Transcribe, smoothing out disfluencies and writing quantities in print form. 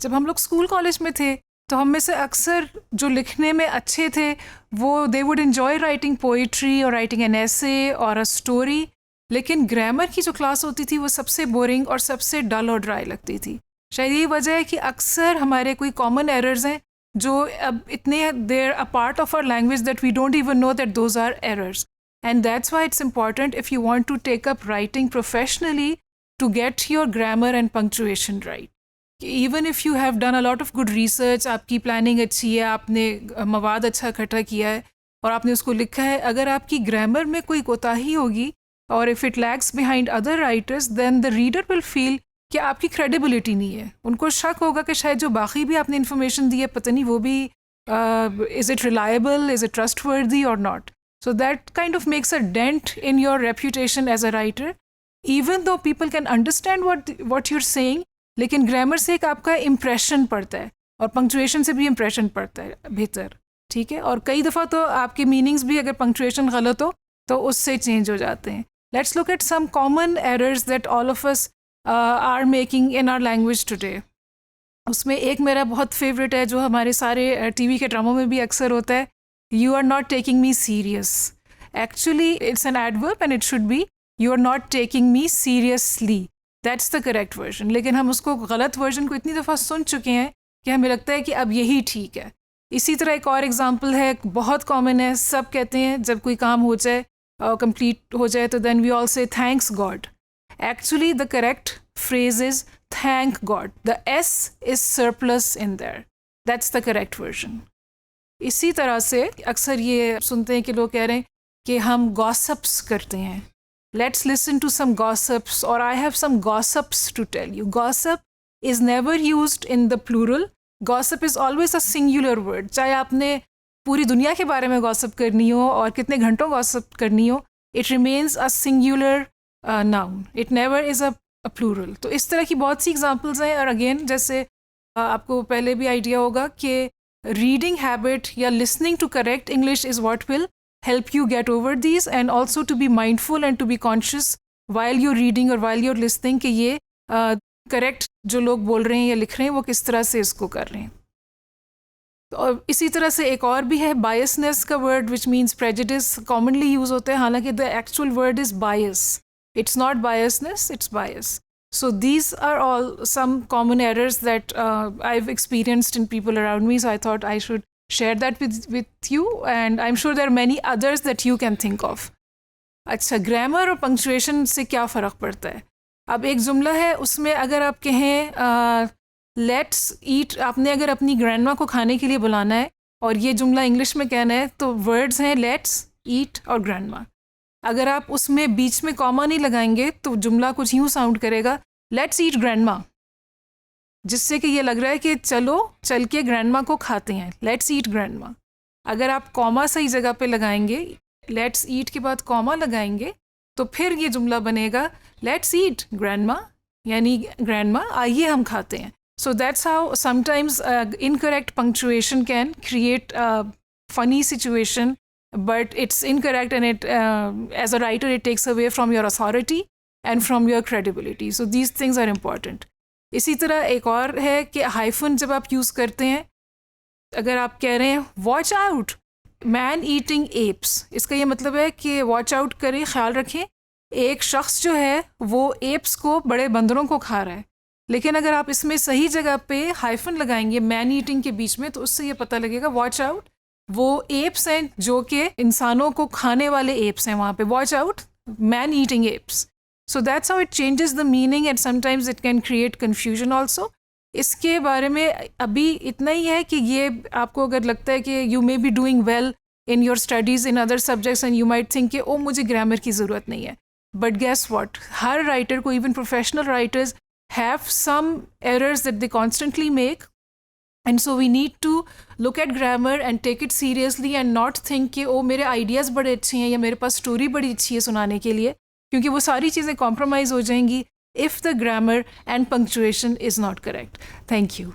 जब हम लोग स्कूल कॉलेज में थे तो हम में से अक्सर जो लिखने में अच्छे थे वो they would enjoy writing poetry और राइटिंग एन एसे और अ स्टोरी, लेकिन ग्रामर की जो क्लास होती थी वो सबसे बोरिंग और सबसे डल और ड्राई लगती थी। शायद यही वजह है कि अक्सर हमारे कोई कॉमन एरर्स हैं जो अब इतने there a part of our language that we don't even know that those are errors, and that's why it's important if you want to take up writing professionally to get your grammar and punctuation right. Even if you have done a lot of good research, आपकी planning अच्छी है, आपने मवाद अच्छा इकट्ठा किया है और आपने उसको लिखा है, अगर आपकी ग्रामर में कोई कोताही होगी और if it lags behind other writers then the reader will feel कि आपकी क्रेडिबिलिटी नहीं है। उनको शक होगा कि शायद जो बाकी भी आपने इन्फॉर्मेशन दी है पता नहीं वो भी is it reliable, is it trustworthy और not. So that kind of makes a dent in your reputation as a writer, even though people can understand what you're saying. लेकिन ग्रामर से एक आपका इम्प्रेशन पड़ता है और पंक्चुएशन से भी इम्प्रेशन पड़ता है भीतर, ठीक है। और कई दफ़ा तो आपके मीनिंग्स भी अगर पंक्चुएशन गलत हो तो उससे चेंज हो जाते हैं। Let's look at some common errors that all of us are making in our language today. उसमें एक मेरा बहुत फेवरेट है जो हमारे सारे टीवी के ड्रामों में भी अक्सर होता है, You are not taking me serious. Actually, it's an adverb and it should be you are not taking me seriously. That's the correct version. लेकिन हम उसको गलत वर्जन को इतनी दफ़ा सुन चुके हैं कि हमें लगता है कि अब यही ठीक है। इसी तरह एक और एग्जांपल है, बहुत कॉमन है, सब कहते हैं जब कोई काम हो जाए और कंप्लीट हो जाए तो देन वी ऑल से thanks God. Actually, the correct phrase is thank God. The S is surplus in there. That's the correct version. इसी तरह से अक्सर ये सुनते हैं कि लोग कह रहे हैं कि हम गॉसिप्स करते हैं। Let's listen to some gossips, or I have some gossips to tell you. Gossip is never used in the plural. Gossip is always a singular word. चाहे आपने पूरी दुनिया के बारे में गॉसिप करनी हो और कितने घंटों गॉसिप करनी हो, it remains a singular noun. It never is a plural. तो इस तरह की बहुत सी एग्जांपल्स हैं। और अगेन जैसे आपको पहले भी आइडिया होगा कि reading habit या listening to correct English is what will help you get over these, and also to be mindful and to be conscious while you're reading or while you're listening कि ये correct जो लोग बोल रहे हैं या लिख रहे हैं वो किस तरह से इसको कर रहे हैं। और इसी तरह से एक और भी है biasness का word which means prejudice, commonly use होता है, हालांकि the actual word is bias. It's not biasness, it's bias. So these are all some common errors that I've experienced in people around me. So I thought I should share that with you, and I'm sure there are many others that you can think of. अच्छा, grammar और punctuation से क्या फ़र्क पड़ता है? अब एक जुमला है, उसमें अगर आप कहें let's eat, आपने अगर अपनी grandma को खाने के लिए बुलाना है और ये जुमला इंग्लिश में कहना है तो words हैं let's eat और grandma। अगर आप उसमें बीच में कॉमा नहीं लगाएंगे तो जुमला कुछ यूँ साउंड करेगा लेट्स ईट ग्रैंडमा, जिससे कि ये लग रहा है कि चलो चल के ग्रैंडमा को खाते हैं, लेट्स ईट ग्रैंडमा। अगर आप कॉमा सही जगह पे लगाएंगे, लेट्स ईट के बाद कॉमा लगाएंगे तो फिर ये जुमला बनेगा लेट्स ईट ग्रैंडमा, यानी ग्रैंडमा आइए हम खाते हैं। So that's how sometimes incorrect punctuation can create funny situation, but it's incorrect, and it as a writer it takes away from your authority and from your credibility. So these things are important. इसी तरह एक और है कि hyphen जब आप use करते हैं, अगर आप कह रहे हैं watch out man eating apps, इसका ये मतलब है कि वॉच आउट करें, ख्याल रखें, एक शख्स जो है वो एप्स को, बड़े बंदरों को खा रहा है। लेकिन अगर आप इसमें सही जगह पे हाइफन लगाएंगे मैन ईटिंग के बीच में तो उससे ये पता लगेगा वॉच आउट, वो एप्स हैं जो कि इंसानों को खाने वाले एप्स हैं, वहाँ पे watch out man eating apps. So that's how it changes the meaning and sometimes it can create confusion also. इसके बारे में अभी इतना ही है कि ये आपको अगर लगता है कि you may be doing well in your studies in other subjects and you might think कि ओ मुझे ग्रामर की ज़रूरत नहीं है, बट गेस व्हाट, हर राइटर को, even professional writers have some errors that they constantly make, and so we need to look at grammar and take it seriously and not think कि ओ मेरे आइडियाज़ बड़े अच्छे हैं या मेरे पास स्टोरी बड़ी अच्छी है सुनाने के लिए, क्योंकि वो सारी चीज़ें कॉम्प्रोमाइज़ हो जाएंगी if the grammar and punctuation is not correct. Thank you.